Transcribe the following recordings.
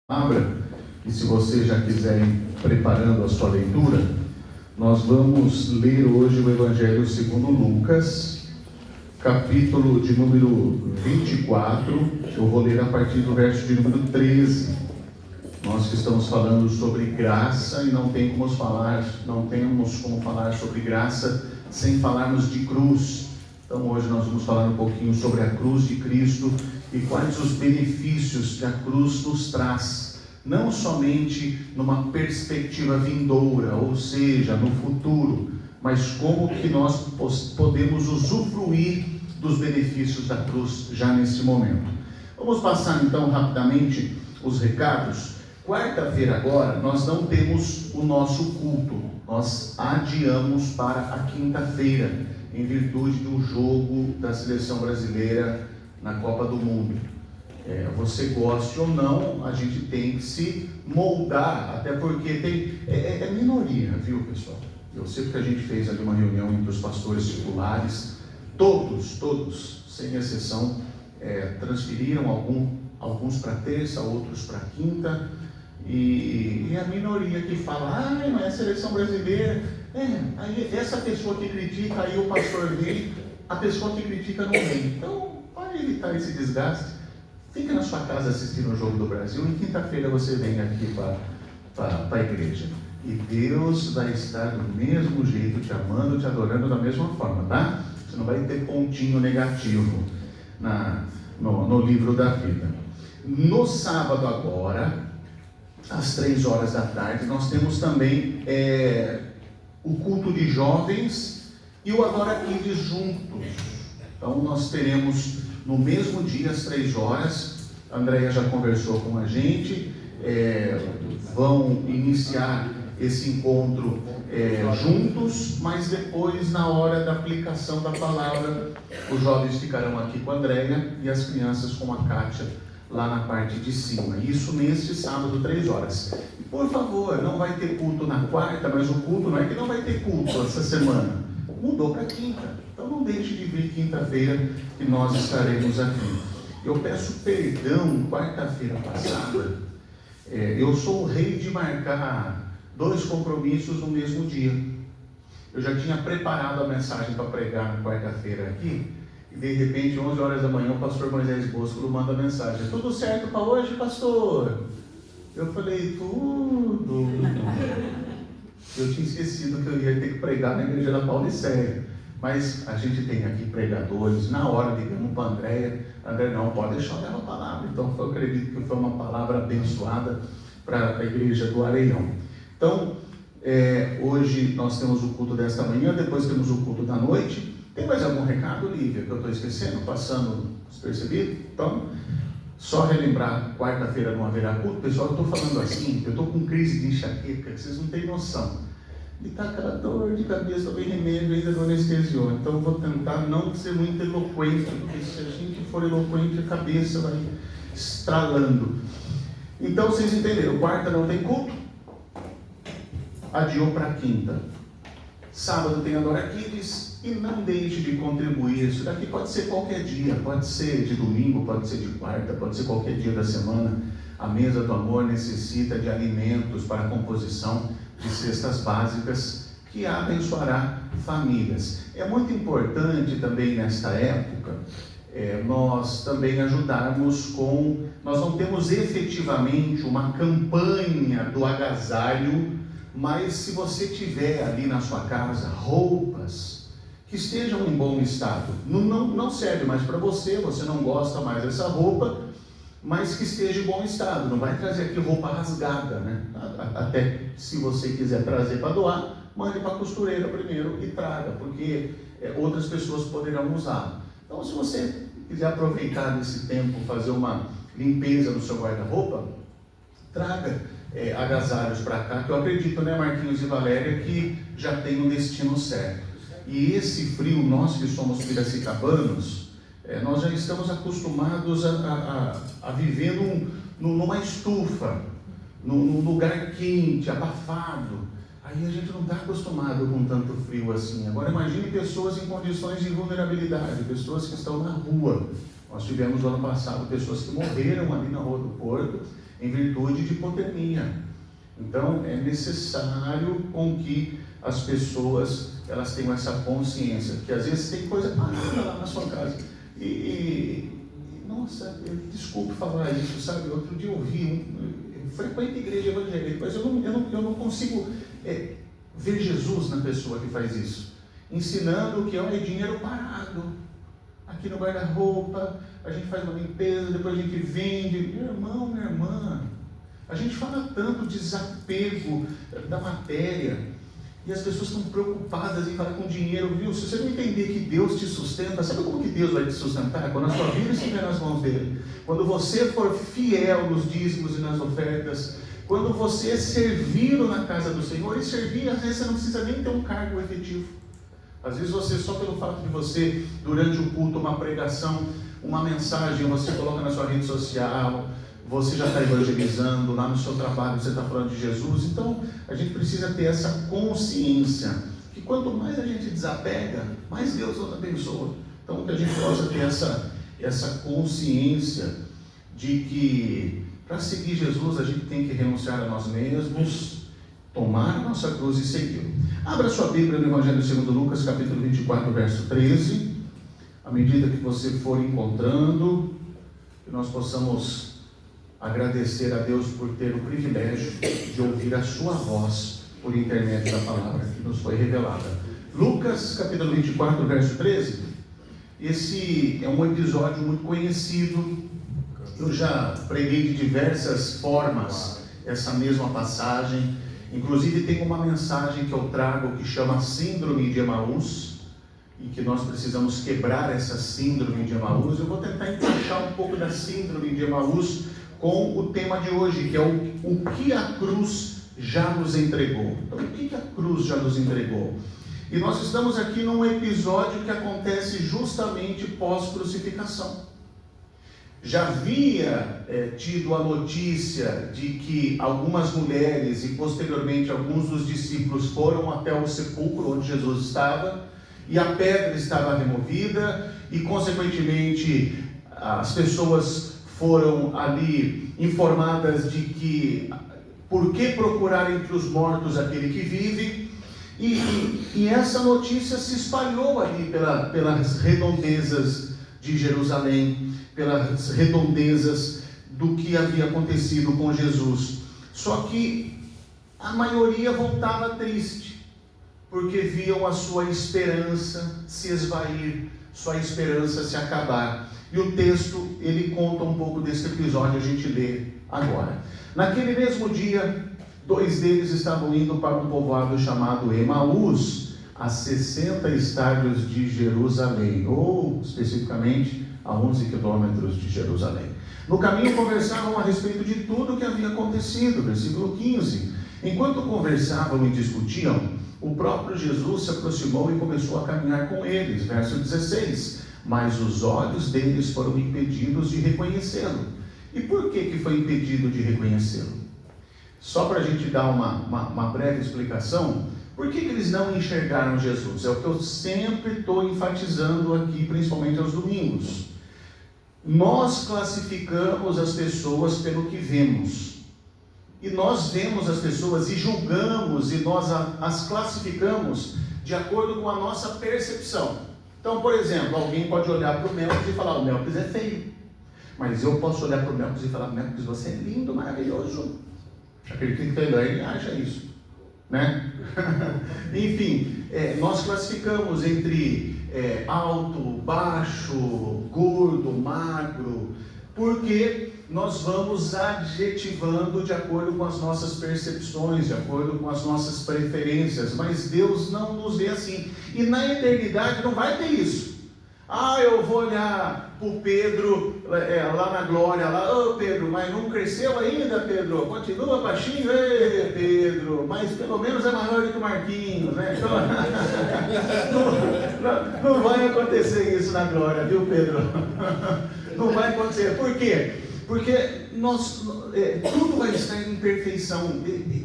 Palavra, e se você já quiser ir preparando a sua leitura, nós vamos ler hoje o Evangelho segundo Lucas, capítulo de número 24, eu vou ler a partir do verso de número 13. Nós que estamos falando sobre graça e não temos como falar sobre graça sem falarmos de cruz. Então hoje nós vamos falar um pouquinho sobre a cruz de Cristo e quais os benefícios que a cruz nos traz, não somente numa perspectiva vindoura, ou seja, no futuro, mas como que nós podemos usufruir dos benefícios da cruz já nesse momento. Vamos passar então rapidamente os recados. Quarta-feira agora nós não temos o nosso culto, nós adiamos para a quinta-feira, em virtude do jogo da seleção brasileira na Copa do Mundo. Você goste ou não, a gente tem que se moldar, até porque é minoria, viu, pessoal? Eu sei que a gente fez ali uma reunião entre os pastores titulares, todos, sem exceção, transferiram alguns para terça, outros para quinta, e a minoria que fala, não é a seleção brasileira, aí essa pessoa que critica, aí o pastor vem, a pessoa que critica não vem. Então, para evitar esse desgaste, fica na sua casa assistindo o Jogo do Brasil e quinta-feira você vem aqui para a igreja. E Deus vai estar do mesmo jeito, te amando, te adorando da mesma forma, tá? Você não vai ter pontinho negativo no livro da vida. No sábado agora, às 3 horas da tarde, nós temos também o culto de jovens e o Adora Kids juntos. Então nós teremos no mesmo dia, às 3 horas, a Andréia já conversou com a gente, vão iniciar esse encontro juntos, mas depois, na hora da aplicação da palavra, os jovens ficarão aqui com a Andréia e as crianças com a Kátia lá na parte de cima. Isso neste sábado, 3 horas. E, por favor, não vai ter culto na quarta, mas o culto não é que não vai ter culto essa semana. Mudou para quinta. Então não deixe de vir quinta-feira que nós estaremos aqui. Eu peço perdão, quarta-feira passada, eu sou o rei de marcar 2 compromissos no mesmo dia. Eu já tinha preparado a mensagem para pregar na quarta-feira aqui, e de repente, 11 horas da manhã, o pastor Moisés Bosco manda mensagem: tudo certo para hoje, pastor? Eu falei: tudo. Eu tinha esquecido que eu ia ter que pregar na igreja da Paulicéia. Mas a gente tem aqui pregadores, na hora ligamos para a Andréia, não, pode deixar dela a palavra. Então eu acredito que foi uma palavra abençoada para a igreja do Areião. Então, hoje nós temos o culto desta manhã, depois temos o culto da noite. Tem mais algum recado, Lívia, que eu estou esquecendo, passando despercebido? Então, só relembrar, quarta-feira não haverá culto. Pessoal, eu estou falando assim, eu estou com crise de enxaqueca, que vocês não têm noção. E está aquela dor de cabeça, bem remédio, ainda não anestesiou. Então eu vou tentar não ser muito eloquente, porque se a gente for eloquente, a cabeça vai estralando. Então vocês entenderam, quarta não tem culto, adiou para quinta. Sábado tem Adora Kids, e não deixe de contribuir. Isso daqui pode ser qualquer dia, pode ser de domingo, pode ser de quarta, pode ser qualquer dia da semana. A mesa do amor necessita de alimentos para a composição de cestas básicas que abençoará famílias. É muito importante também nesta época, nós também ajudarmos nós não temos efetivamente uma campanha do agasalho, mas se você tiver ali na sua casa roupas que estejam em bom estado, não serve mais para você não gosta mais dessa roupa, mas que esteja em bom estado, não vai trazer aqui roupa rasgada, né? Até se você quiser trazer para doar, mande para a costureira primeiro e traga, porque outras pessoas poderão usar. Então, se você quiser aproveitar desse tempo, fazer uma limpeza no seu guarda-roupa, traga agasalhos para cá, que eu acredito, né, Marquinhos e Valéria, que já tem um destino certo. E esse frio, nós que somos piracicabanos, nós já estamos acostumados a viver numa estufa, num lugar quente, abafado. Aí a gente não está acostumado com tanto frio assim. Agora imagine pessoas em condições de vulnerabilidade, pessoas que estão na rua. Nós tivemos no ano passado pessoas que morreram ali na Rua do Porto, em virtude de hipotermia. Então, é necessário com que as pessoas elas tenham essa consciência, que às vezes tem coisa parada lá na sua casa. Nossa, desculpe falar isso, sabe? Outro dia eu ouvi, eu frequento a igreja evangélica, mas eu não consigo ver Jesus na pessoa que faz isso. Ensinando que é dinheiro parado. Aqui no guarda-roupa, a gente faz uma limpeza, depois a gente vende. Meu irmão, minha irmã, a gente fala tanto desapego da matéria. E as pessoas estão preocupadas em falar com dinheiro, viu? Se você não entender que Deus te sustenta, sabe como que Deus vai te sustentar? Quando a sua vida estiver nas mãos dele. Quando você for fiel nos dízimos e nas ofertas. Quando você servir na casa do Senhor. E servir, às vezes você não precisa nem ter um cargo efetivo. Às vezes você, só pelo fato de você, durante o culto, uma pregação, uma mensagem, você coloca na sua rede social, você já está evangelizando, lá no seu trabalho você está falando de Jesus. Então, a gente precisa ter essa consciência, que quanto mais a gente desapega, mais Deus nos abençoa. Então, que a gente possa ter essa consciência de que, para seguir Jesus, a gente tem que renunciar a nós mesmos, tomar a nossa cruz e segui-lo. Abra sua Bíblia no Evangelho segundo Lucas, capítulo 24, verso 13. À medida que você for encontrando, que nós possamos agradecer a Deus por ter o privilégio de ouvir a sua voz por intermédio da palavra que nos foi revelada. Lucas, capítulo 24, verso 13. Esse é um episódio muito conhecido. Eu já preguei de diversas formas essa mesma passagem. Inclusive tem uma mensagem que eu trago que chama Síndrome de Emaús, e que nós precisamos quebrar essa Síndrome de Emaús. Eu vou tentar encaixar um pouco da Síndrome de Emaús com o tema de hoje, que é o que a cruz já nos entregou. Então, o que a cruz já nos entregou? E nós estamos aqui num episódio que acontece justamente pós-crucificação. Já havia tido a notícia de que algumas mulheres e posteriormente alguns dos discípulos foram até o sepulcro onde Jesus estava, e a pedra estava removida, e consequentemente as pessoas foram ali informadas de que por que procurar entre os mortos aquele que vive, e essa notícia se espalhou ali pelas redondezas de Jerusalém, pelas redondezas do que havia acontecido com Jesus. Só que a maioria voltava triste, porque viam a sua esperança se esvair, sua esperança se acabar. E o texto, ele conta um pouco desse episódio, a gente lê agora. Naquele mesmo dia, 2 deles estavam indo para um povoado chamado Emaús, a 60 estádios de Jerusalém, ou especificamente a 11 quilômetros de Jerusalém. No caminho conversavam a respeito de tudo o que havia acontecido, versículo 15. Enquanto conversavam e discutiam, o próprio Jesus se aproximou e começou a caminhar com eles, verso 16. Mas os olhos deles foram impedidos de reconhecê-lo. E por que foi impedido de reconhecê-lo? Só para a gente dar uma breve explicação, por que eles não enxergaram Jesus? É o que eu sempre estou enfatizando aqui, principalmente aos domingos. Nós classificamos as pessoas pelo que vemos. E nós vemos as pessoas e julgamos, e nós as classificamos de acordo com a nossa percepção. Então, por exemplo, alguém pode olhar para o Melquias e falar: o Melquias é feio. Mas eu posso olhar para o Melquias e falar: Melquias, você é lindo, maravilhoso. Acredito que ele acha isso, né? Enfim, nós classificamos entre alto, baixo, gordo, magro, porque nós vamos adjetivando de acordo com as nossas percepções, de acordo com as nossas preferências, mas Deus não nos vê assim. E na eternidade não vai ter isso. Eu vou olhar para o Pedro lá na glória, lá, Pedro, mas não cresceu ainda, Pedro, continua baixinho, Pedro, mas pelo menos é maior do que o Marquinhos, né? Então, não vai acontecer isso na glória, viu, Pedro? Não vai acontecer. Por quê? Porque tudo vai estar em perfeição.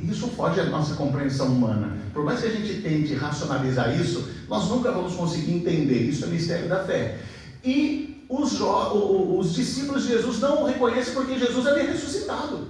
Isso foge da nossa compreensão humana. Por mais que a gente tente racionalizar isso, nós nunca vamos conseguir entender. Isso é mistério da fé. E os discípulos de Jesus não o reconhecem porque Jesus havia ressuscitado.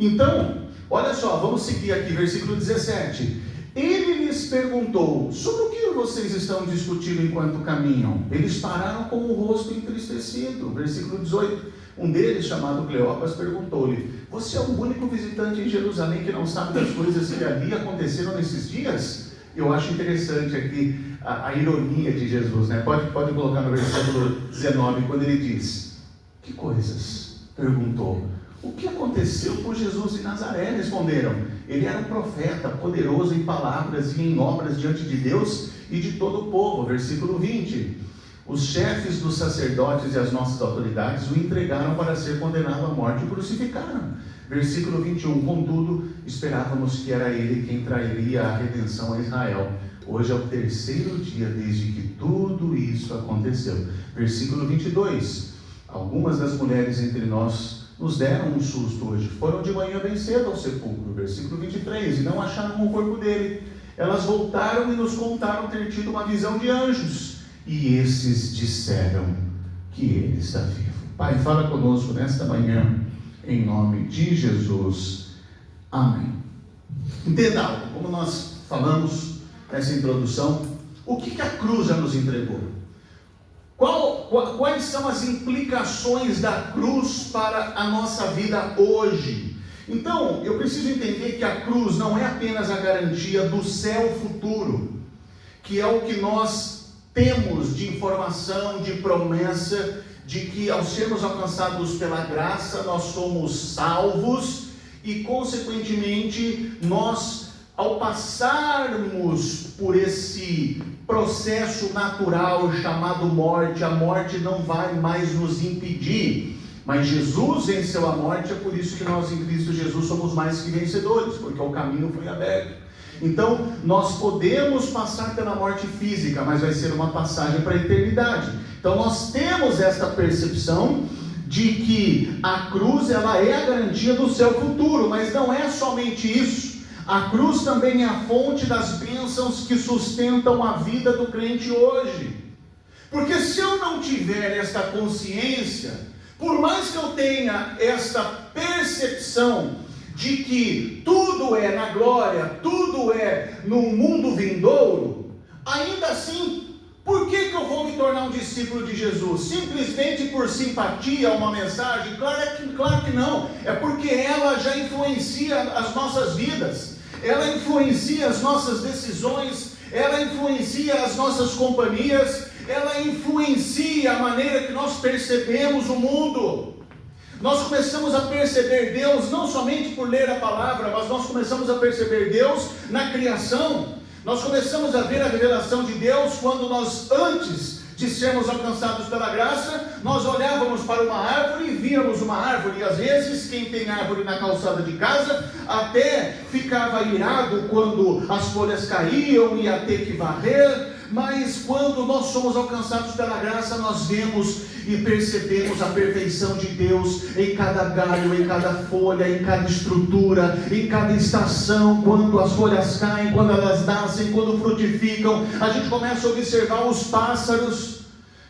Então, olha só, vamos seguir aqui, versículo 17. Ele lhes perguntou: sobre o que vocês estão discutindo enquanto caminham? Eles pararam com o rosto entristecido. Versículo 18. Um deles, chamado Cleopas, perguntou-lhe: você é o único visitante em Jerusalém que não sabe das coisas que ali aconteceram nesses dias? Eu acho interessante aqui a ironia de Jesus, né? Pode colocar no versículo 19, quando ele diz: que coisas? Perguntou. O que aconteceu com Jesus de Nazaré? Responderam: ele era um profeta, poderoso em palavras e em obras diante de Deus e de todo o povo. Versículo 20. Os chefes dos sacerdotes e as nossas autoridades o entregaram para ser condenado à morte e crucificaram. Versículo 21. Contudo, esperávamos que era ele quem traria a redenção a Israel. Hoje é o terceiro dia desde que tudo isso aconteceu. Versículo 22. Algumas das mulheres entre nós nos deram um susto hoje. Foram de manhã bem cedo ao sepulcro. Versículo 23. E não acharam o corpo dele. Elas voltaram e nos contaram ter tido uma visão de anjos. E esses disseram que ele está vivo. Pai, fala conosco nesta manhã, em nome de Jesus. Amém. Entenda algo, como nós falamos nessa introdução, o que a cruz já nos entregou? Quais são as implicações da cruz para a nossa vida hoje? Então, eu preciso entender que a cruz não é apenas a garantia do céu futuro, que é o que nós temos de informação, de promessa, de que ao sermos alcançados pela graça, nós somos salvos e, consequentemente, nós, ao passarmos por esse processo natural chamado morte, a morte não vai mais nos impedir. Mas Jesus venceu a morte, é por isso que nós em Cristo Jesus somos mais que vencedores, porque o caminho foi aberto. Então, nós podemos passar pela morte física, mas vai ser uma passagem para a eternidade. Então, nós temos esta percepção de que a cruz, ela é a garantia do céu futuro, mas não é somente isso. A cruz também é a fonte das bênçãos que sustentam a vida do crente hoje. Porque se eu não tiver esta consciência, por mais que eu tenha esta percepção de que tudo é na glória, tudo é no mundo vindouro, ainda assim, por que eu vou me tornar um discípulo de Jesus? Simplesmente por simpatia a uma mensagem? Claro que não, é porque ela já influencia as nossas vidas, ela influencia as nossas decisões, ela influencia as nossas companhias, ela influencia a maneira que nós percebemos o mundo. Nós começamos a perceber Deus não somente por ler a palavra, mas nós começamos a perceber Deus na criação. Nós começamos a ver a revelação de Deus quando nós, antes de sermos alcançados pela graça, nós olhávamos para uma árvore e víamos uma árvore. E às vezes, quem tem árvore na calçada de casa, até ficava irado quando as folhas caíam e ia ter que varrer. Mas quando nós somos alcançados pela graça, nós vemos e percebemos a perfeição de Deus em cada galho, em cada folha, em cada estrutura, em cada estação, quando as folhas caem, quando elas nascem, quando frutificam. A gente começa a observar os pássaros.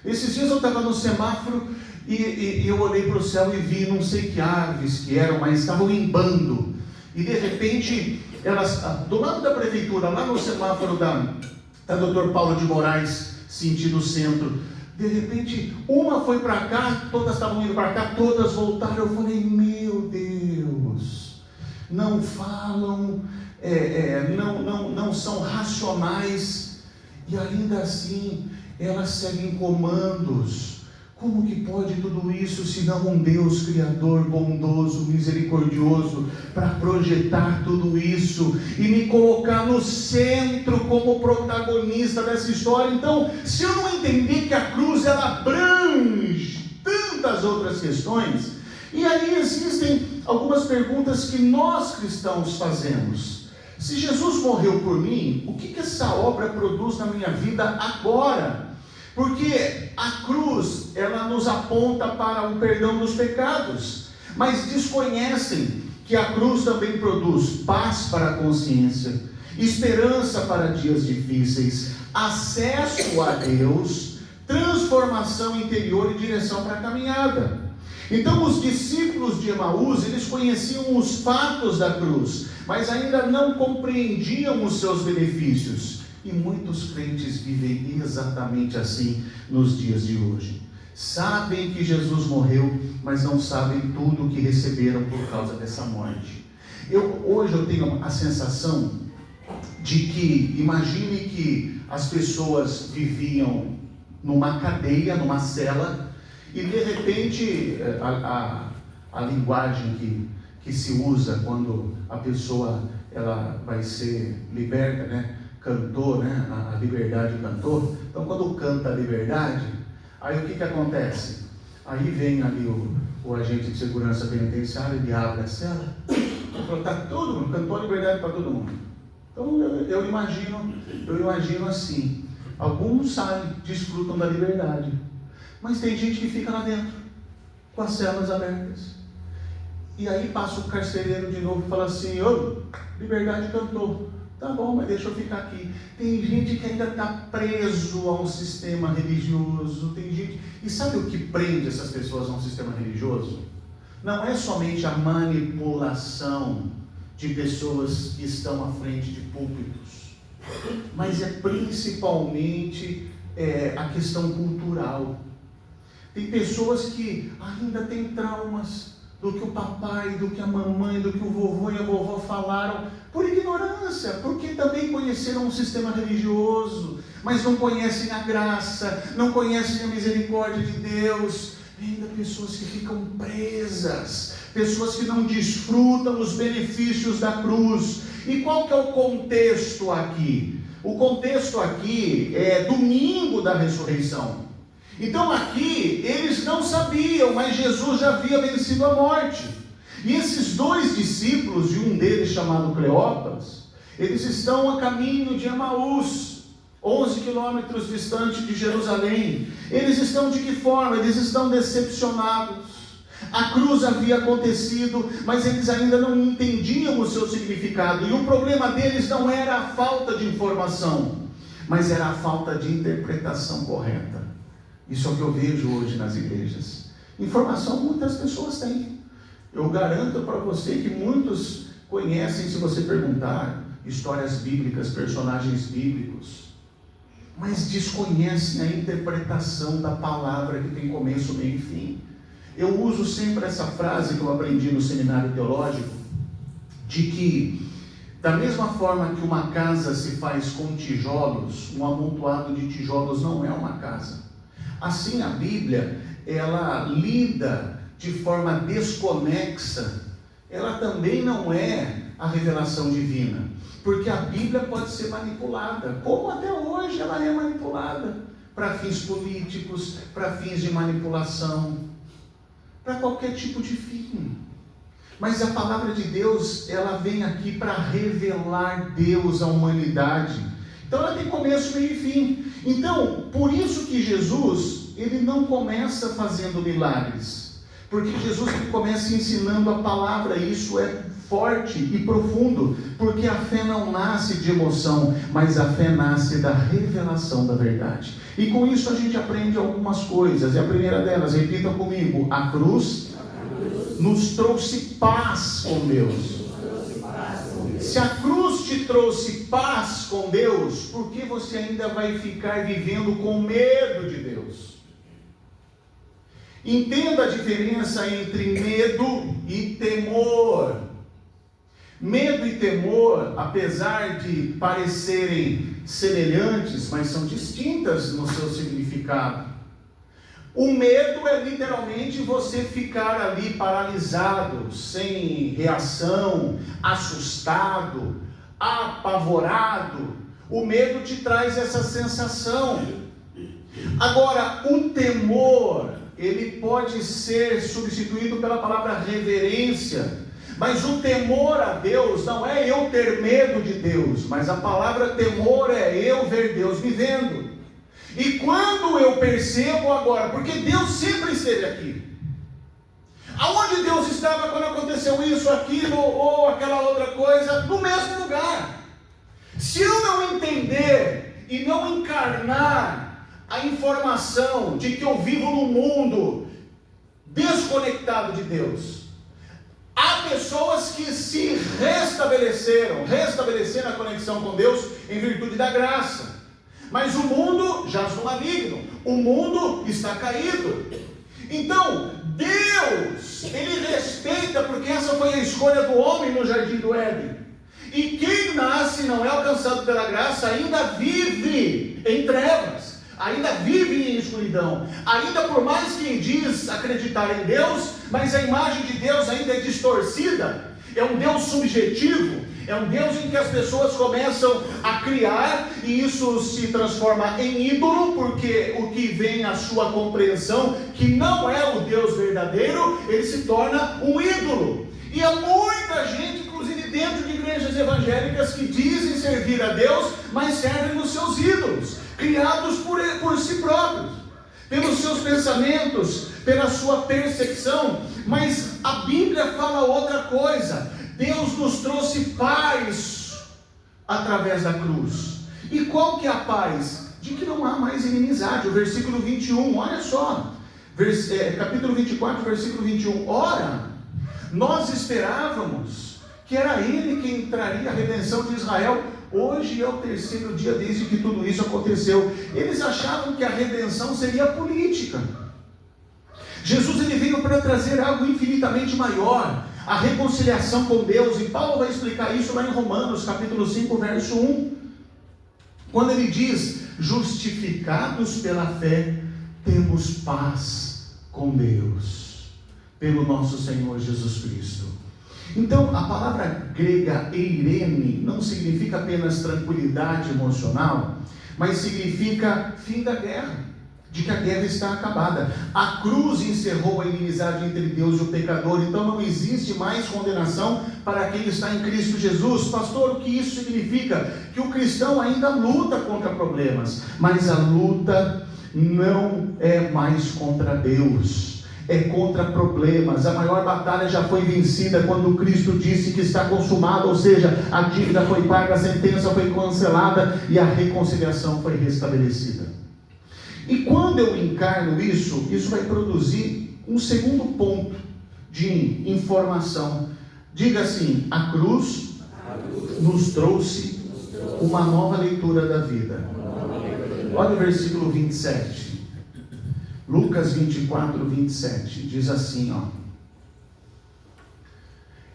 Esses dias eu estava no semáforo e eu olhei para o céu e vi, não sei que aves que eram, mas estavam em bando. E de repente, elas, do lado da prefeitura, lá no semáforo da Dr. Paulo de Moraes, sentido centro, de repente, uma foi para cá, todas estavam indo para cá, todas voltaram. Eu falei, meu Deus, não falam, não são racionais, e ainda assim, elas seguem comandos. Como que pode tudo isso, se não um Deus criador, bondoso, misericordioso, para projetar tudo isso e me colocar no centro como protagonista dessa história? Então, se eu não entender que a cruz, ela abrange tantas outras questões, e aí existem algumas perguntas que nós cristãos fazemos. Se Jesus morreu por mim, o que essa obra produz na minha vida agora? Porque a cruz, ela nos aponta para o perdão dos pecados, mas desconhecem que a cruz também produz paz para a consciência, esperança para dias difíceis, acesso a Deus, transformação interior e direção para a caminhada. Então os discípulos de Emaús, eles conheciam os fatos da cruz, mas ainda não compreendiam os seus benefícios. E muitos crentes vivem exatamente assim nos dias de hoje. Sabem que Jesus morreu, mas não sabem tudo o que receberam por causa dessa morte. Hoje eu tenho a sensação de que, imagine que as pessoas viviam numa cadeia, numa cela, e de repente a linguagem que se usa quando a pessoa ela vai ser liberta, né? Cantor, né? A liberdade cantor. Então quando canta a liberdade, aí o que acontece? Aí vem ali o agente de segurança penitenciária, ele abre a cela, e fala, tá todo mundo, cantou a liberdade para todo mundo. Então eu imagino assim, alguns saem, desfrutam da liberdade, mas tem gente que fica lá dentro, com as celas abertas. E aí passa o carcereiro de novo e fala assim, ô, liberdade cantou. Tá bom, mas deixa eu ficar aqui. Tem gente que ainda está preso a um sistema religioso. Tem gente... E sabe o que prende essas pessoas a um sistema religioso? Não é somente a manipulação de pessoas que estão à frente de púlpitos, mas é principalmente a questão cultural. Tem pessoas que ainda têm traumas do que o papai, do que a mamãe, do que o vovô e a vovó falaram, por ignorância, porque também conheceram um sistema religioso, mas não conhecem a graça, não conhecem a misericórdia de Deus. Ainda pessoas que ficam presas, pessoas que não desfrutam os benefícios da cruz. E qual que é o contexto aqui? O contexto aqui é domingo da ressurreição. Então aqui, eles não sabiam, mas Jesus já havia vencido a morte. E esses dois discípulos, e um deles chamado Cleópas, eles estão a caminho de Emaús, 11 quilômetros distante de Jerusalém. Eles estão de que forma? Eles estão decepcionados. A cruz havia acontecido, mas eles ainda não entendiam o seu significado. E o problema deles não era a falta de informação, mas era a falta de interpretação correta. Isso é o que eu vejo hoje nas igrejas. Informação muitas pessoas têm. Eu garanto para você que muitos conhecem, se você perguntar, histórias bíblicas, personagens bíblicos, mas desconhecem a interpretação da palavra que tem começo, meio e fim. Eu uso sempre essa frase que eu aprendi no seminário teológico, de que, da mesma forma que uma casa se faz com tijolos, um amontoado de tijolos não é uma casa. Assim a Bíblia, ela lida de forma desconexa, ela também não é a revelação divina, porque a Bíblia pode ser manipulada, como até hoje ela é manipulada, para fins políticos, para fins de manipulação, para qualquer tipo de fim. Mas a palavra de Deus, ela vem aqui para revelar Deus à humanidade. Então ela tem começo, meio e fim. Então, por isso que Jesus, ele não começa fazendo milagres, porque Jesus ele começa ensinando a palavra. Isso é forte e profundo, porque a fé não nasce de emoção, mas a fé nasce da revelação da verdade. E com isso a gente aprende algumas coisas, e a primeira delas, repitam comigo, a cruz nos trouxe paz com Deus. Se a cruz te trouxe paz com Deus, por que você ainda vai ficar vivendo com medo de Deus? Entenda a diferença entre medo e temor. Medo e temor, apesar de parecerem semelhantes, mas são distintas no seu significado. O medo é literalmente você ficar ali paralisado, sem reação, assustado, apavorado. O medo te traz essa sensação. Agora, o temor, ele pode ser substituído pela palavra reverência. Mas o temor a Deus não é eu ter medo de Deus, mas a palavra temor é eu ver Deus me vendo. E quando eu percebo agora, porque Deus sempre esteve aqui. Aonde Deus estava quando aconteceu isso, aquilo ou aquela outra coisa? No mesmo lugar. Se eu não entender e não encarnar a informação de que eu vivo num mundo desconectado de Deus. Há pessoas que se restabeleceram a conexão com Deus em virtude da graça. Mas o mundo jaz no maligno, o mundo está caído. Então, Deus, Ele respeita, porque essa foi a escolha do homem no jardim do Éden. E quem nasce e não é alcançado pela graça, ainda vive em trevas, ainda vive em escuridão, ainda por mais que diz acreditar em Deus, mas a imagem de Deus ainda é distorcida, é um Deus subjetivo, é um Deus em que as pessoas começam a criar, e isso se transforma em ídolo, porque o que vem à sua compreensão, que não é o Deus verdadeiro, ele se torna um ídolo. E há muita gente, inclusive dentro de igrejas evangélicas, que dizem servir a Deus, mas servem nos seus ídolos, criados por si próprios, pelos seus pensamentos, pela sua percepção. Mas a Bíblia fala outra coisa. Deus nos trouxe paz através da cruz. E qual que é a paz? De que não há mais inimizade. O versículo 21, olha só, capítulo 24, versículo 21. Ora, nós esperávamos que era Ele quem traria a redenção de Israel. Hoje é o terceiro dia desde que tudo isso aconteceu. Eles achavam que a redenção seria política. Jesus, ele veio para trazer algo infinitamente maior, a reconciliação com Deus. E Paulo vai explicar isso lá em Romanos, capítulo 5, verso 1, quando ele diz: justificados pela fé, temos paz com Deus, pelo nosso Senhor Jesus Cristo. Então, a palavra grega eirene não significa apenas tranquilidade emocional, mas significa fim da guerra, de que a guerra está acabada. A cruz encerrou a inimizade entre Deus e o pecador, então não existe mais condenação para quem está em Cristo Jesus. Pastor, o que isso significa? Que o cristão ainda luta contra problemas, mas a luta não é mais contra Deus, é contra problemas. A maior batalha já foi vencida quando Cristo disse que está consumado, ou seja, a dívida foi paga, a sentença foi cancelada e a reconciliação foi restabelecida. E quando eu encarno isso vai produzir um segundo ponto de informação. Diga assim: a cruz nos trouxe uma nova leitura da vida. Olha o versículo 27. Lucas 24, 27. Diz assim, ó: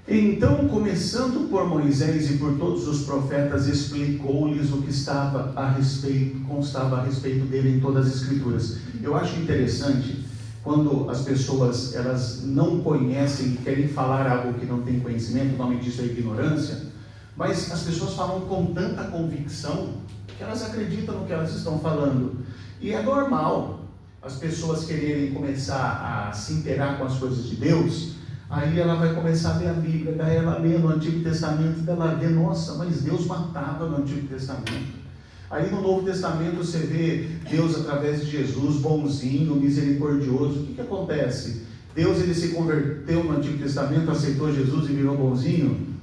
então, começando por Moisés e por todos os profetas, explicou-lhes o que constava a respeito dele em todas as escrituras. Eu acho interessante quando as pessoas, elas não conhecem e querem falar algo que não tem conhecimento. O nome disso é ignorância, mas as pessoas falam com tanta convicção que elas acreditam no que elas estão falando. E é normal as pessoas quererem começar a se inteirar com as coisas de Deus. Aí ela vai começar a ler a Bíblia, daí ela lê no Antigo Testamento, daí ela vê: nossa, mas Deus matava no Antigo Testamento. Aí no Novo Testamento você vê Deus através de Jesus, bonzinho, misericordioso. O que acontece? Deus, ele se converteu no Antigo Testamento, aceitou Jesus e virou bonzinho?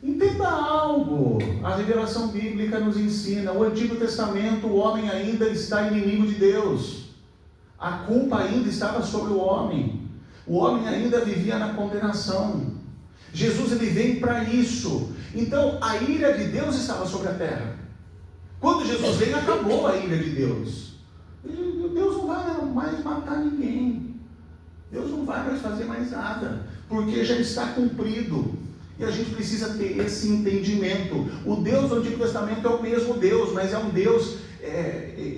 Entenda algo, a revelação bíblica nos ensina: o Antigo Testamento, o homem ainda está inimigo de Deus, a culpa ainda estava sobre o homem. O homem ainda vivia na condenação. Jesus, ele vem para isso. Então a ira de Deus estava sobre a terra. Quando Jesus veio, acabou a ira de Deus. Deus não vai mais matar ninguém. Deus não vai mais fazer mais nada, porque já está cumprido. E a gente precisa ter esse entendimento. O Deus do Antigo Testamento é o mesmo Deus, mas é um Deus...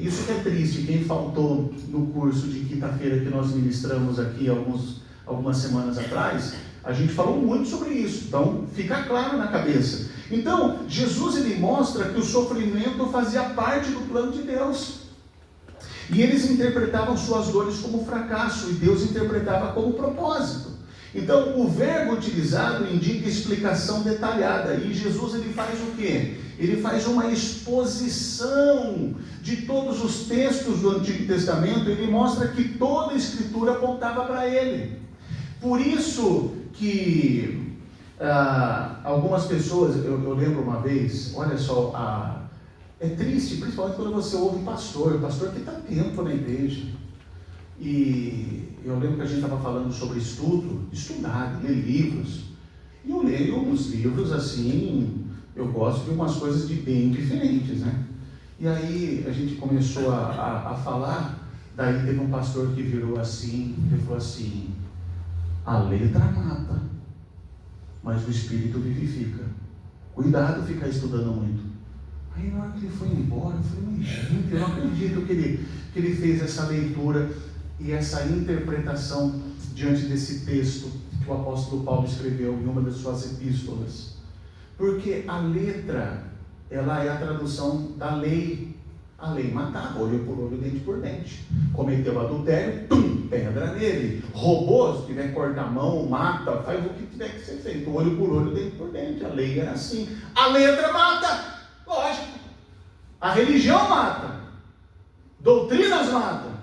isso que é triste. Quem faltou no curso de quinta-feira que nós ministramos aqui algumas semanas atrás, a gente falou muito sobre isso. Então fica claro na cabeça. Então Jesus, ele mostra que o sofrimento fazia parte do plano de Deus, e eles interpretavam suas dores como fracasso, e Deus interpretava como propósito. Então o verbo utilizado indica explicação detalhada, e Jesus, ele faz o quê? Ele faz uma exposição de todos os textos do Antigo Testamento. Ele mostra que toda a Escritura apontava para ele. Por isso que algumas pessoas, eu lembro uma vez, olha só, é triste, principalmente quando você ouve pastor que está tempo na igreja. E eu lembro que a gente estava falando sobre estudar, ler livros. E eu leio uns livros assim, eu gosto de umas coisas bem diferentes, né? E aí a gente começou a falar, daí teve um pastor que virou assim, ele falou assim: a letra mata, mas o espírito vivifica. Cuidado ficar estudando muito. Aí na hora que ele foi embora, eu falei: mas gente, eu não acredito que ele fez essa leitura e essa interpretação diante desse texto que o apóstolo Paulo escreveu em uma das suas epístolas. Porque a letra, ela é a tradução da lei. A lei matava, olho por olho, dente por dente. Cometeu adultério, pedra nele. Roubou, se tiver que cortar a mão, mata, faz o que tiver que ser feito. Olho por olho, dente por dente. A lei era assim. A letra mata, lógico. A religião mata. Doutrinas matam.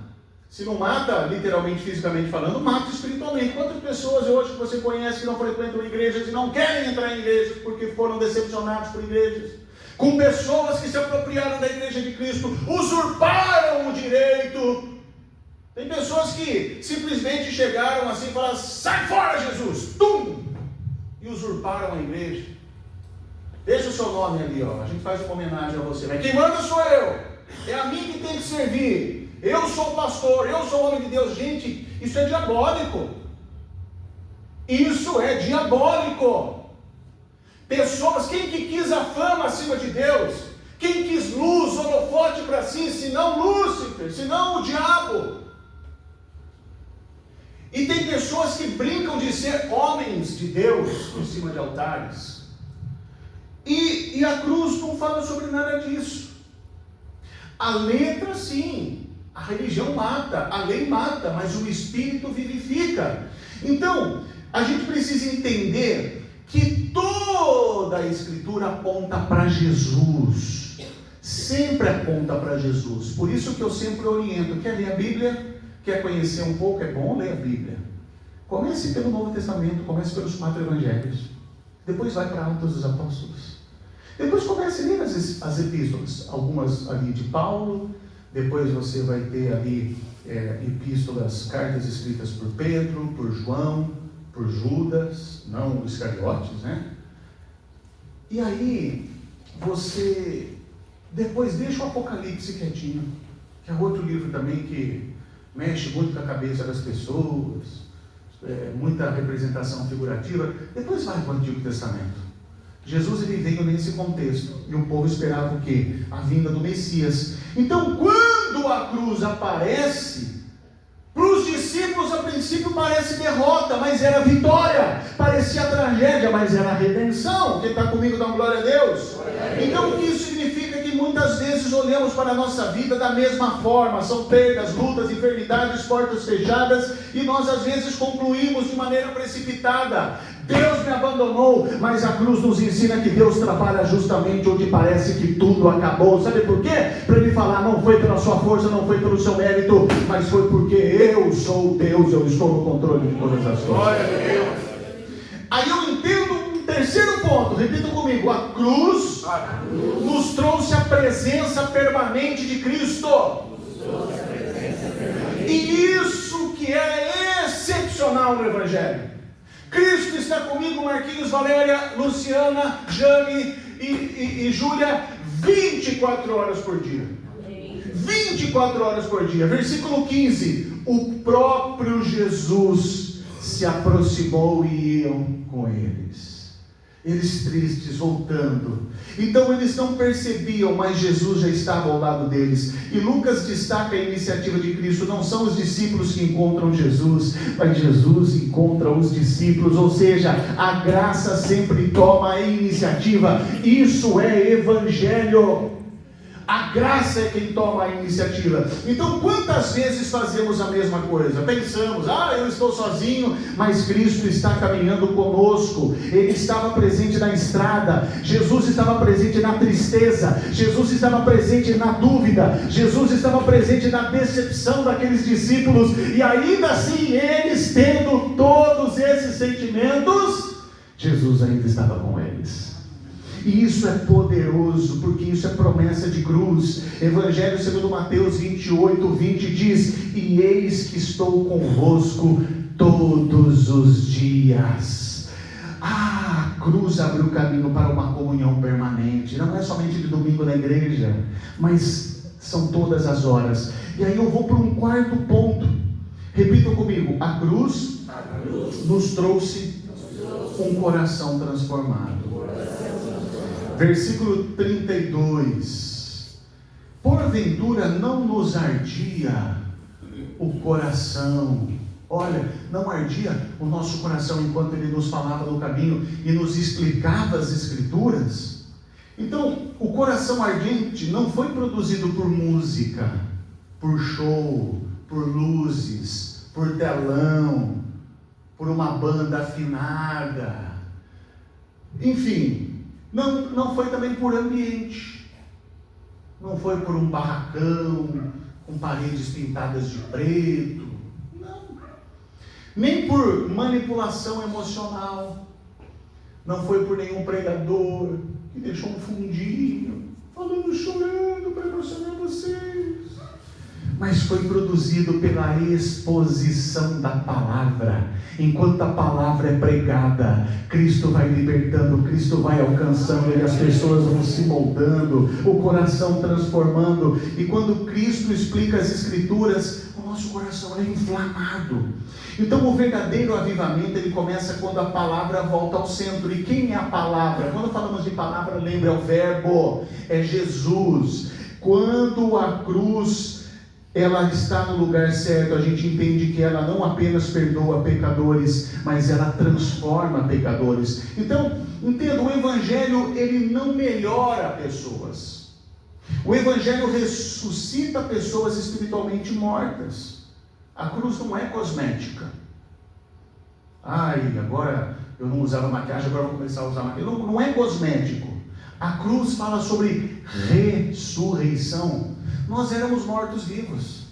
Se não mata, literalmente, fisicamente falando, mata espiritualmente. Quantas pessoas hoje que você conhece que não frequentam igrejas e não querem entrar em igrejas porque foram decepcionados por igrejas? Com pessoas que se apropriaram da igreja de Cristo, usurparam o direito. Tem pessoas que simplesmente chegaram assim e falaram: sai fora, Jesus! Tum! E usurparam a igreja. Deixa o seu nome ali, ó. A gente faz uma homenagem a você. Mas quem manda sou eu. É a mim que tem que servir. Eu sou o pastor, eu sou o homem de Deus. Gente, isso é diabólico. Isso é diabólico. Pessoas, quem que quis a fama acima de Deus? Quem quis luz, holofote para si, senão Lúcifer, senão o diabo? E tem pessoas que brincam de ser homens de Deus em cima de altares. E a cruz não fala sobre nada disso. A letra sim. A religião mata, a lei mata, mas o Espírito vivifica. Então, a gente precisa entender que toda a Escritura aponta para Jesus. Sempre aponta para Jesus. Por isso que eu sempre oriento: quer ler a Bíblia? Quer conhecer um pouco? É bom ler a Bíblia. Comece pelo Novo Testamento, comece pelos 4 Evangelhos. Depois vai para Atos dos Apóstolos. Depois comece a ler as epístolas. Algumas ali de Paulo. Depois você vai ter ali epístolas, cartas escritas por Pedro, por João, por Judas, não Iscariotes, né? E aí, você depois deixa o Apocalipse quietinho, que é outro livro também que mexe muito com a cabeça das pessoas, muita representação figurativa. Depois vai para o Antigo Testamento. Jesus ele veio nesse contexto, e o povo esperava o quê? A vinda do Messias. Então, quando a cruz aparece, para os discípulos a princípio parece derrota, mas era vitória. Parecia tragédia, mas era redenção. Quem está comigo dá uma glória a Deus. Então, o que isso significa? Que muitas vezes olhamos para a nossa vida da mesma forma. São perdas, lutas, enfermidades, portas fechadas, e nós às vezes concluímos de maneira precipitada: Deus me abandonou. Mas a cruz nos ensina que Deus trabalha justamente onde parece que tudo acabou. Sabe por quê? Para ele falar: não foi pela sua força, não foi pelo seu mérito, mas foi porque eu sou Deus, eu estou no controle de todas as coisas. Aí eu entendo um terceiro ponto, repita comigo: a cruz nos trouxe a presença permanente de Cristo. E isso que é excepcional no Evangelho. Cristo está comigo, Marquinhos, Valéria, Luciana, Jane e Júlia, 24 horas por dia. 24 horas por dia. Versículo 15: o próprio Jesus se aproximou e iam com eles tristes, voltando. Então eles não percebiam, mas Jesus já estava ao lado deles. E Lucas destaca a iniciativa de Cristo. Não são os discípulos que encontram Jesus, mas Jesus encontra os discípulos. Ou seja, a graça sempre toma a iniciativa. Isso é evangelho. A graça é quem toma a iniciativa. Então, quantas vezes fazemos a mesma coisa? Pensamos: eu estou sozinho, mas Cristo está caminhando conosco. Ele estava presente na estrada. Jesus estava presente na tristeza. Jesus estava presente na dúvida. Jesus estava presente na decepção daqueles discípulos. E ainda assim, eles tendo todos esses sentimentos, Jesus ainda estava com eles. E isso é poderoso, porque isso é promessa de cruz. Evangelho segundo Mateus 28:20 diz: e eis que estou convosco todos os dias. A cruz abriu o caminho para uma comunhão permanente. Não é somente de domingo na igreja, mas são todas as horas. E aí eu vou para um quarto ponto. Repitam comigo: a cruz nos trouxe um coração transformado. Versículo 32. Porventura não nos ardia o coração. Olha, não ardia o nosso coração enquanto Ele nos falava no caminho e nos explicava as Escrituras? Então, o coração ardente não foi produzido por música, por show, por luzes, por telão, por uma banda afinada. Enfim, não foi também por ambiente. Não foi por um barracão com paredes pintadas de preto. Nem por manipulação emocional. Não foi por nenhum pregador que deixou um fundinho, falando, chorando para emocionar vocês. Mas foi produzido pela exposição da palavra. Enquanto a palavra é pregada, Cristo vai libertando, Cristo vai alcançando, e as pessoas vão se moldando, o coração transformando. E quando Cristo explica as Escrituras, o nosso coração é inflamado. Então o verdadeiro avivamento, ele começa quando a palavra volta ao centro. E quem é a palavra? Quando falamos de palavra, lembra, é o verbo, é Jesus. Quando a cruz ela está no lugar certo, a gente entende que ela não apenas perdoa pecadores, mas ela transforma pecadores. Então, entenda, o Evangelho, ele não melhora pessoas. O Evangelho ressuscita pessoas espiritualmente mortas. A cruz não é cosmética. Agora eu não usava maquiagem, agora eu vou começar a usar maquiagem. Não é cosmético. A cruz fala sobre ressurreição. Nós éramos mortos-vivos.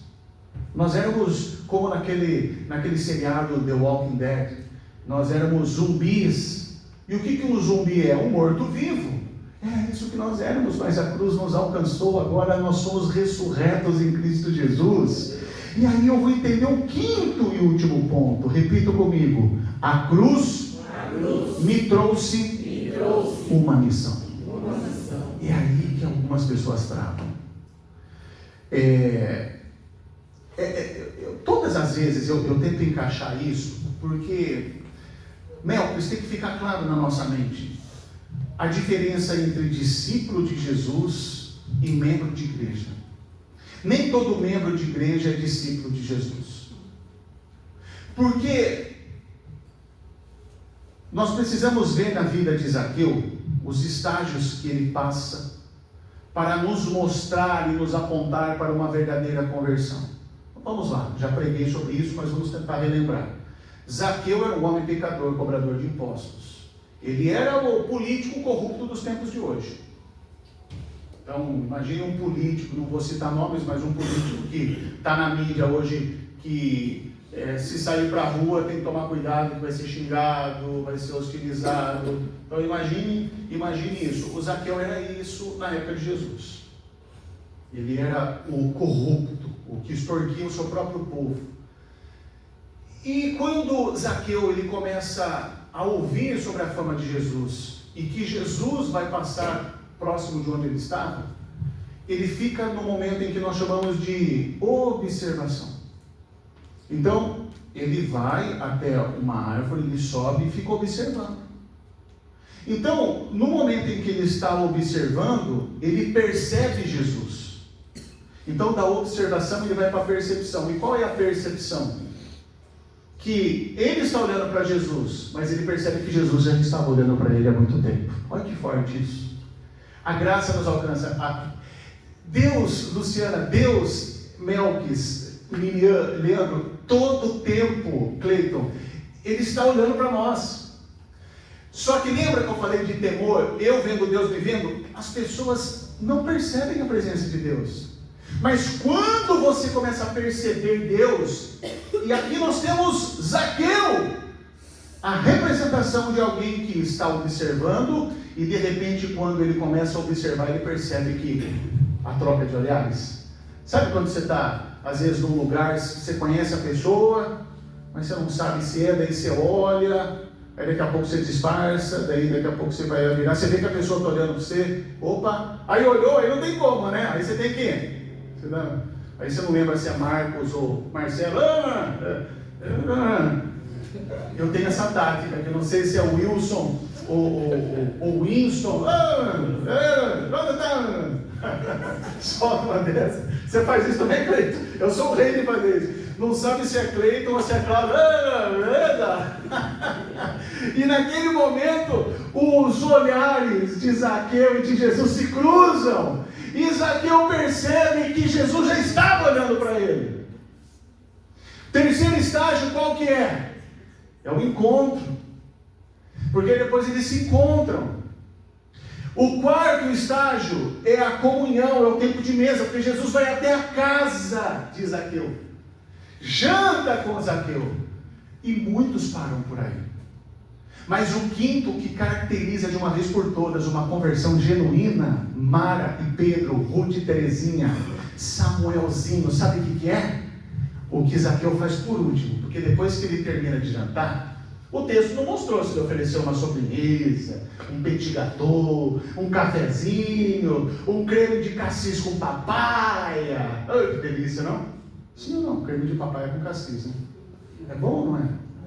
Nós éramos como naquele seriado The Walking Dead. Nós éramos zumbis. E o que um zumbi é? Um morto-vivo. É isso que nós éramos, mas a cruz nos alcançou. Agora nós somos ressurretos em Cristo Jesus. E aí eu vou entender o quinto e último ponto. Repita comigo: a cruz me trouxe uma missão. E é aí que algumas pessoas travam. Todas as vezes eu tento encaixar isso, porque, isso tem que ficar claro na nossa mente. A diferença entre discípulo de Jesus e membro de igreja. Nem todo membro de igreja é discípulo de Jesus. Porque nós precisamos ver na vida de Zaqueu os estágios que ele passa para nos mostrar e nos apontar para uma verdadeira conversão. Vamos lá, já preguei sobre isso, mas vamos tentar relembrar. Zaqueu era um homem pecador, cobrador de impostos. Ele era o político corrupto dos tempos de hoje. Então, imagine um político, não vou citar nomes, mas um político que está na mídia hoje, que se sair para a rua tem que tomar cuidado, que vai ser xingado, vai ser hostilizado. Então imagine isso. O Zaqueu era isso na época de Jesus. Ele era o corrupto, o que extorquia o seu próprio povo. E quando Zaqueu ele começa a ouvir sobre a fama de Jesus, e que Jesus vai passar próximo de onde ele estava, ele fica no momento em que nós chamamos de observação. Então, ele vai até uma árvore, ele sobe e fica observando. Então, no momento em que ele está observando, ele percebe Jesus. Então, da observação, ele vai para a percepção. E qual é a percepção? Que ele está olhando para Jesus, mas ele percebe que Jesus já estava olhando para ele há muito tempo. Olha que forte isso. A graça nos alcança. Deus, Luciana, Deus, Melquis, Lilian, Leandro, todo o tempo, Cleiton, Ele está olhando para nós. Só que lembra que eu falei de temor, eu vendo Deus me vendo? As pessoas não percebem a presença de Deus. Mas quando você começa a perceber Deus, e aqui nós temos Zaqueu, a representação de alguém que está observando e de repente quando ele começa a observar ele percebe que a troca de olhares. Sabe quando você está às vezes num lugar, você conhece a pessoa, mas você não sabe se é, daí você olha, aí daqui a pouco você disfarça, daí daqui a pouco você vai virar, você vê que a pessoa está olhando para você, opa, aí olhou, aí não tem como, né? Aí você tem que, aí você não lembra se é Marcos ou Marcelo, eu tenho essa tática, que eu não sei se é o Wilson ou Winston, solta uma dessa. Você faz isso também, Cleiton? Eu sou o rei de fazer isso. Não sabe se é Cleiton ou se é Cláudio. E naquele momento, os olhares de Zaqueu e de Jesus se cruzam. E Zaqueu percebe que Jesus já estava olhando para ele. Terceiro estágio, qual que é? É o encontro. Porque depois eles se encontram. O quarto estágio é a comunhão, é o tempo de mesa, porque Jesus vai até a casa de Zaqueu, janta com Zaqueu, e muitos param por aí. Mas o quinto, que caracteriza de uma vez por todas uma conversão genuína, Mara e Pedro, Ruth e Terezinha, Samuelzinho, sabe o que é? O que Zaqueu faz por último, porque depois que ele termina de jantar, o texto não mostrou se ele ofereceu uma sobremesa, um petit gâteau, um cafezinho, um creme de cassis com papaya. Oh, que delícia, não? Sim ou não? Creme de papaya com cassis, né? É bom ou não é?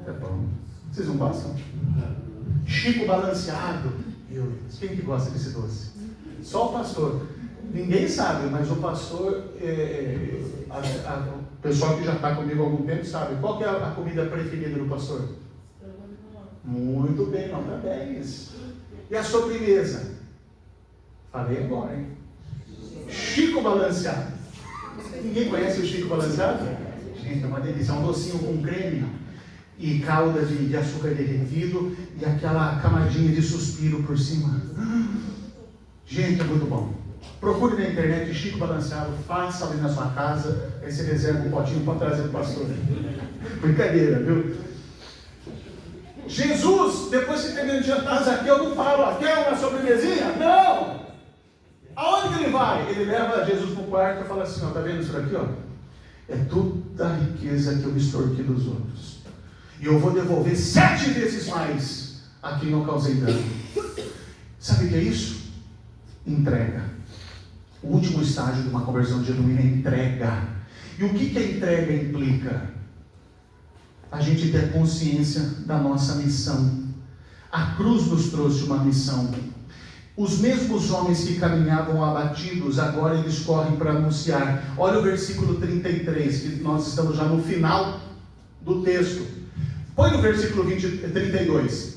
É bom. Vocês não gostam? Chico balanceado. Meu Deus, quem que gosta desse doce? Só o pastor. Ninguém sabe, mas o pastor, o pessoal que já está comigo há algum tempo sabe. Qual que é a comida preferida do pastor? Muito bem, nota 10. E a sobremesa? Falei agora, hein? Chico balanceado. Ninguém conhece o Chico balanceado? Gente, é uma delícia. É um docinho com creme e calda de açúcar derretido e aquela camadinha de suspiro por cima. Gente, é muito bom. Procure na internet Chico balanceado, faça ali na sua casa, aí você reserva um potinho para trazer para o pastor. Brincadeira, viu? Jesus, depois que termina de jantar, Zaqueu não fala, quer uma sobremesinha? Não! Aonde que ele vai? Ele leva Jesus para o quarto e fala assim, ó, tá vendo isso daqui, ó? É toda a riqueza que eu extorqui dos outros. E eu vou devolver 7 vezes mais a quem eu causei dano. Sabe o que é isso? Entrega. O último estágio de uma conversão genuína é entrega. E o que a entrega implica? A gente ter consciência da nossa missão. A cruz nos trouxe uma missão. Os mesmos homens que caminhavam abatidos, agora eles correm para anunciar. Olha o versículo 33, que nós estamos já no final do texto. Põe no versículo 32.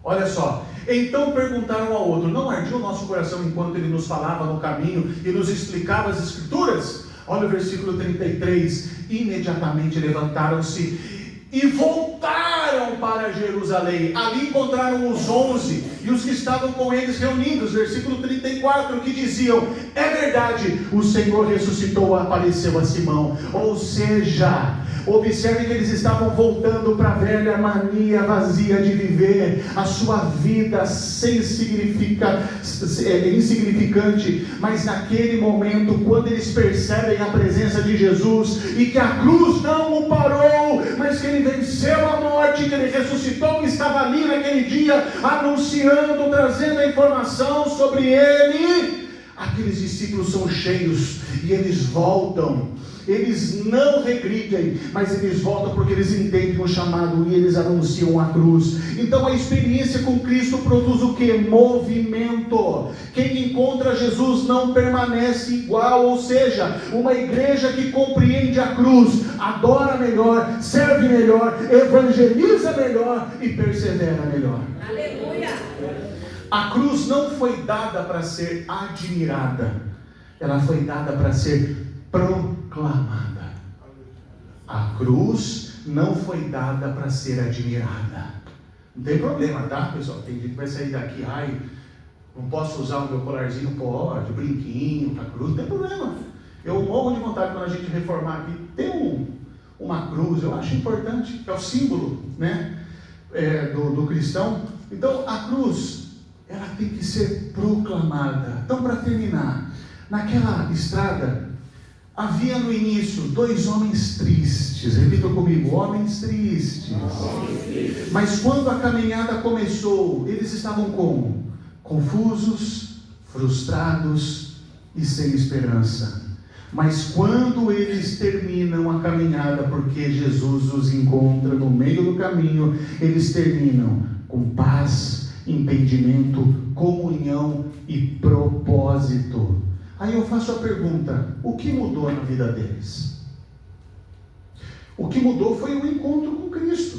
Olha só. Então perguntaram um ao outro, não ardia o nosso coração enquanto ele nos falava no caminho e nos explicava as escrituras? Olha o versículo 33, imediatamente levantaram-se e voltaram para Jerusalém. Ali encontraram os 11 e os que estavam com eles reunidos. Versículo 34, que diziam, é verdade, o Senhor ressuscitou, apareceu a Simão. Ou seja, observe que eles estavam voltando para a velha mania vazia de viver a sua vida insignificante, mas naquele momento, quando eles percebem a presença de Jesus e que a cruz não o parou, mas que ele venceu a morte, que ele ressuscitou e estava ali naquele dia anunciando, trazendo a informação sobre ele, aqueles discípulos são cheios e eles voltam. Eles não regridem, mas eles voltam porque eles entendem o chamado e eles anunciam a cruz. Então a experiência com Cristo produz o que? Movimento. Quem encontra Jesus não permanece igual, ou seja, uma igreja que compreende a cruz, adora melhor, serve melhor, evangeliza melhor e persevera melhor. Aleluia! A cruz não foi dada para ser admirada, ela foi dada para ser proclamada. A cruz não foi dada para ser admirada. Não tem problema, tá, pessoal? Tem gente que vai sair daqui, ai, não posso usar o meu colarzinho, pode, brinquinho, a cruz, não tem problema. Eu morro de vontade quando a gente reformar aqui, tem uma cruz, eu acho importante, que é o símbolo, né, do cristão. Então a cruz, ela tem que ser proclamada. Então, para terminar, naquela estrada havia no início 2 homens tristes. Repita comigo: homens tristes. Mas quando a caminhada começou, eles estavam como? Confusos, frustrados e sem esperança. Mas quando eles terminam a caminhada, porque Jesus os encontra no meio do caminho, eles terminam com paz, entendimento, comunhão e propósito. Aí eu faço a pergunta: o que mudou na vida deles? O que mudou foi o encontro com Cristo.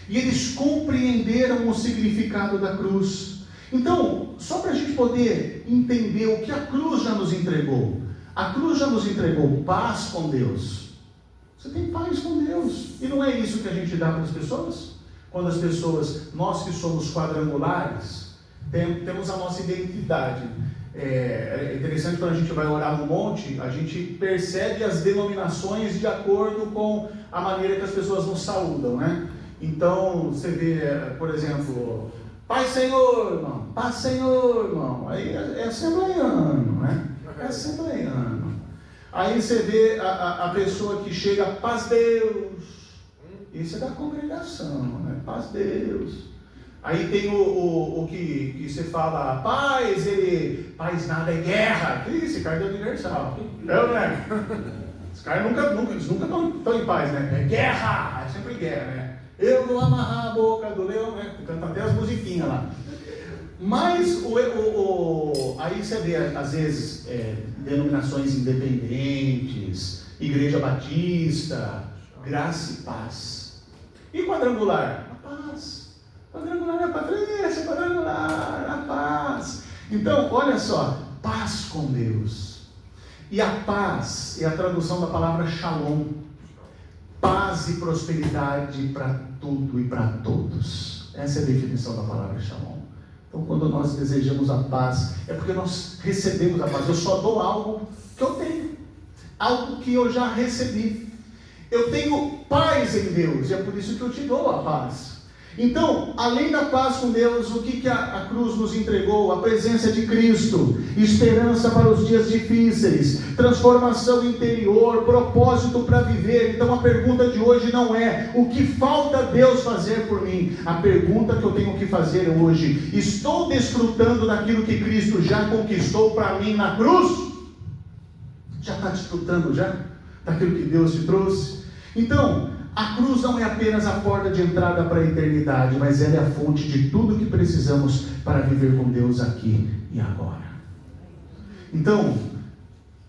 E eles compreenderam o significado da cruz. Então, só para a gente poder entender o que a cruz já nos entregou. A cruz já nos entregou paz com Deus. Você tem paz com Deus. E não é isso que a gente dá para as pessoas? Quando as pessoas, nós que somos quadrangulares, temos a nossa identidade. É interessante, quando a gente vai orar no monte, a gente percebe as denominações de acordo com a maneira que as pessoas nos saúdam, né? Então, você vê, por exemplo, Pai Senhor, irmão, Paz Senhor, irmão. Aí é assembleiano, né? É assembleiano. Aí você vê a pessoa que chega, paz Deus. Isso é da congregação, né? Paz Deus. Aí tem o que você fala, paz, paz nada é guerra. Esse cara é universal. Né? Os caras nunca estão em paz, né? É guerra, é sempre guerra, né? Eu vou amarrar a boca do leão, né? Canta até as musiquinhas lá. Mas aí você vê, às vezes, denominações independentes, Igreja Batista, Graça e Paz. E quadrangular? A paz. Quadrangular é a patrícia, quadrangular, a paz. Então, olha só, paz com Deus. E a paz é a tradução da palavra shalom. Paz e prosperidade para tudo e para todos. Essa é a definição da palavra shalom. Então, quando nós desejamos a paz, é porque nós recebemos a paz. Eu só dou algo que eu tenho, algo que eu já recebi. Eu tenho paz em Deus, e é por isso que eu te dou a paz. Então, além da paz com Deus, o que a cruz nos entregou? A presença de Cristo, esperança para os dias difíceis, transformação interior, propósito para viver. Então a pergunta de hoje não é o que falta Deus fazer por mim. A pergunta que eu tenho que fazer hoje: estou desfrutando daquilo que Cristo já conquistou para mim na cruz? Já está desfrutando já daquilo que Deus te trouxe? Então, a cruz não é apenas a porta de entrada para a eternidade, mas ela é a fonte de tudo que precisamos para viver com Deus aqui e agora. Então,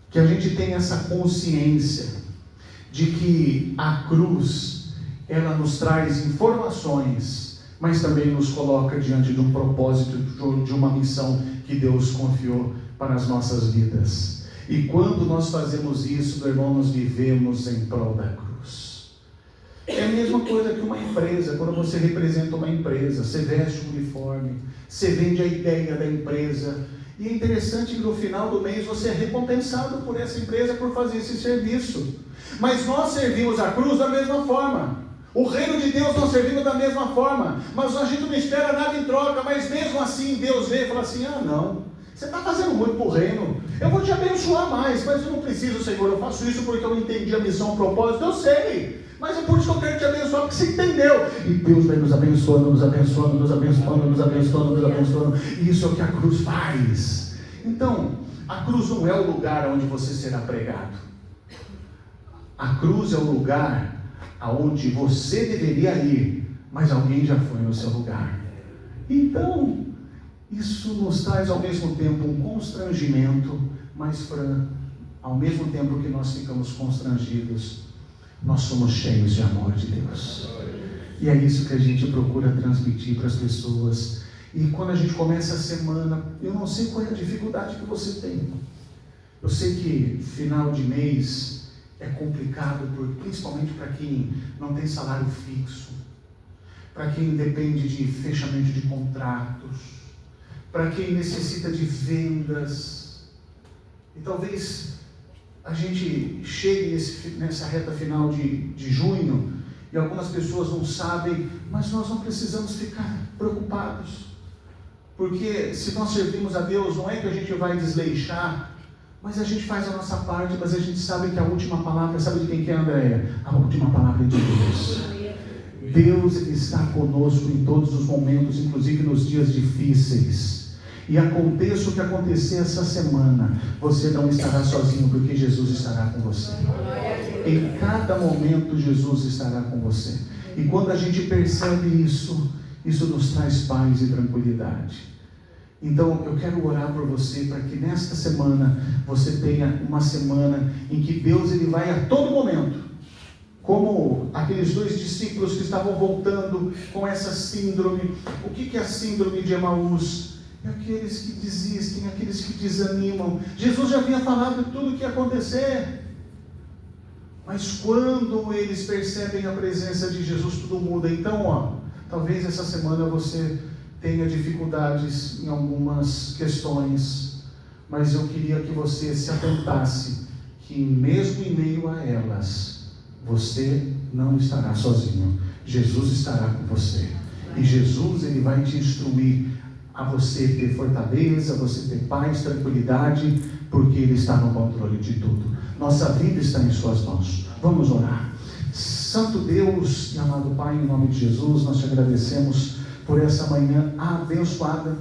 que a gente tenha essa consciência de que a cruz, ela nos traz informações, mas também nos coloca diante de um propósito, de uma missão que Deus confiou para as nossas vidas. E quando nós fazemos isso, meu irmão, nós vivemos em prol da cruz. É a mesma coisa que uma empresa. Quando você representa uma empresa, você veste um uniforme, você vende a ideia da empresa, e é interessante que no final do mês você é recompensado por essa empresa por fazer esse serviço. Mas nós servimos a cruz da mesma forma. O reino de Deus nós servimos da mesma forma, mas a gente não espera nada em troca. Mas mesmo assim Deus vem e fala assim: ah não, você está fazendo muito para o reino, eu vou te abençoar mais, mas eu não preciso, Senhor, eu faço isso porque eu entendi a missão, o propósito, eu sei. Mas é por isso que eu quero te abençoar, porque você entendeu. E Deus vai nos abençoando, nos abençoando, nos abençoando, nos abençoando, nos abençoando. E isso é o que a cruz faz. Então, a cruz não é o lugar onde você será pregado. A cruz é o lugar aonde você deveria ir, mas alguém já foi no seu lugar. Então, isso nos traz ao mesmo tempo um constrangimento, mas ao mesmo tempo que nós ficamos constrangidos, nós somos cheios de amor de Deus. E é isso que a gente procura transmitir para as pessoas. E quando a gente começa a semana, eu não sei qual é a dificuldade que você tem. Eu sei que final de mês é complicado, principalmente para quem não tem salário fixo, para quem depende de fechamento de contratos, para quem necessita de vendas. E talvez a gente chegue nessa reta final de junho, e algumas pessoas não sabem, mas nós não precisamos ficar preocupados, porque se nós servimos a Deus, não é que a gente vai desleixar, mas a gente faz a nossa parte, mas a gente sabe que a última palavra, sabe de quem que é, Andréia? A última palavra é de Deus. Deus, Ele está conosco em todos os momentos, inclusive nos dias difíceis. E aconteça o que acontecer essa semana, você não estará sozinho, porque Jesus estará com você. Em cada momento Jesus estará com você. E quando a gente percebe isso nos traz paz e tranquilidade. Então eu quero orar por você, para que nesta semana você tenha uma semana em que Deus ele vai a todo momento, como aqueles 2 discípulos que estavam voltando com essa síndrome. O que é a síndrome de Emaús? É aqueles que desistem, aqueles que desanimam. Jesus já havia falado tudo o que ia acontecer, mas quando eles percebem a presença de Jesus, tudo muda. Então, talvez essa semana você tenha dificuldades em algumas questões, mas eu queria que você se atentasse, que mesmo em meio a elas, você não estará sozinho. Jesus estará com você. E Jesus, ele vai te instruir a você ter fortaleza, a você ter paz, tranquilidade, porque Ele está no controle de tudo. Nossa vida está em suas mãos. Vamos orar. Santo Deus e amado Pai, em nome de Jesus, nós te agradecemos por essa manhã abençoada.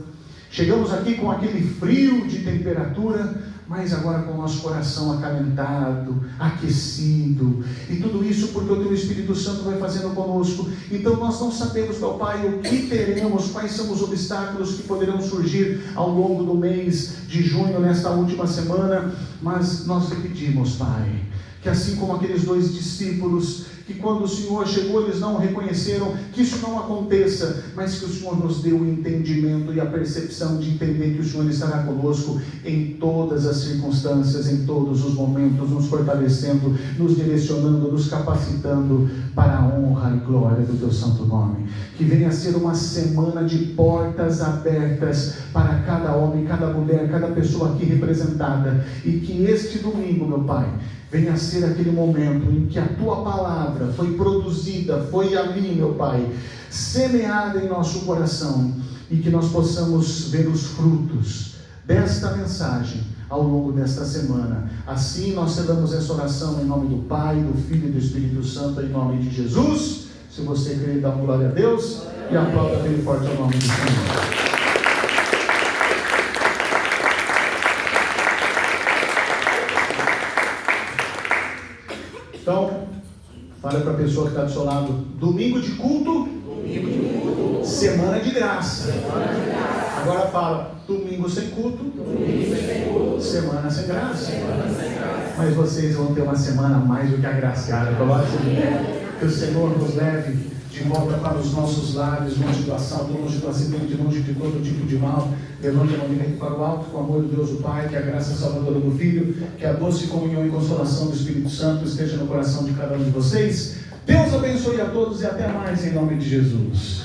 Chegamos aqui com aquele frio de temperatura, mas agora com o nosso coração acalentado, aquecido, e tudo isso porque o Teu Espírito Santo vai fazendo conosco. Então nós não sabemos, meu Pai, o que teremos, quais são os obstáculos que poderão surgir ao longo do mês de junho, nesta última semana, mas nós te pedimos, Pai, que assim como aqueles 2 discípulos, que quando o Senhor chegou, eles não reconheceram, que isso não aconteça, mas que o Senhor nos dê o entendimento e a percepção de entender que o Senhor estará conosco em todas as circunstâncias, em todos os momentos, nos fortalecendo, nos direcionando, nos capacitando para a honra e glória do Teu santo nome. Que venha a ser uma semana de portas abertas para cada homem, cada mulher, cada pessoa aqui representada, e que este domingo, meu Pai, venha a ser aquele momento em que a Tua palavra foi produzida, foi ali, meu Pai, semeada em nosso coração, e que nós possamos ver os frutos desta mensagem ao longo desta semana. Assim nós cedamos essa oração em nome do Pai, do Filho e do Espírito Santo, em nome de Jesus. Se você crer, dá uma glória a Deus e aplauda bem forte o nome do Senhor. Então, fala para a pessoa que está do seu lado: domingo de culto, semana de graça. Agora fala: domingo sem culto, semana sem graça. Mas vocês vão ter uma semana mais do que agraciada. Que o Senhor nos leve de volta para os nossos lares, longe do assalto, longe do acidente, longe de todo tipo de mal. Levante a mão direita para o alto, com o amor de Deus o Pai, que a graça salvadora do Filho, que a doce comunhão e consolação do Espírito Santo esteja no coração de cada um de vocês. Deus abençoe a todos e até mais em nome de Jesus.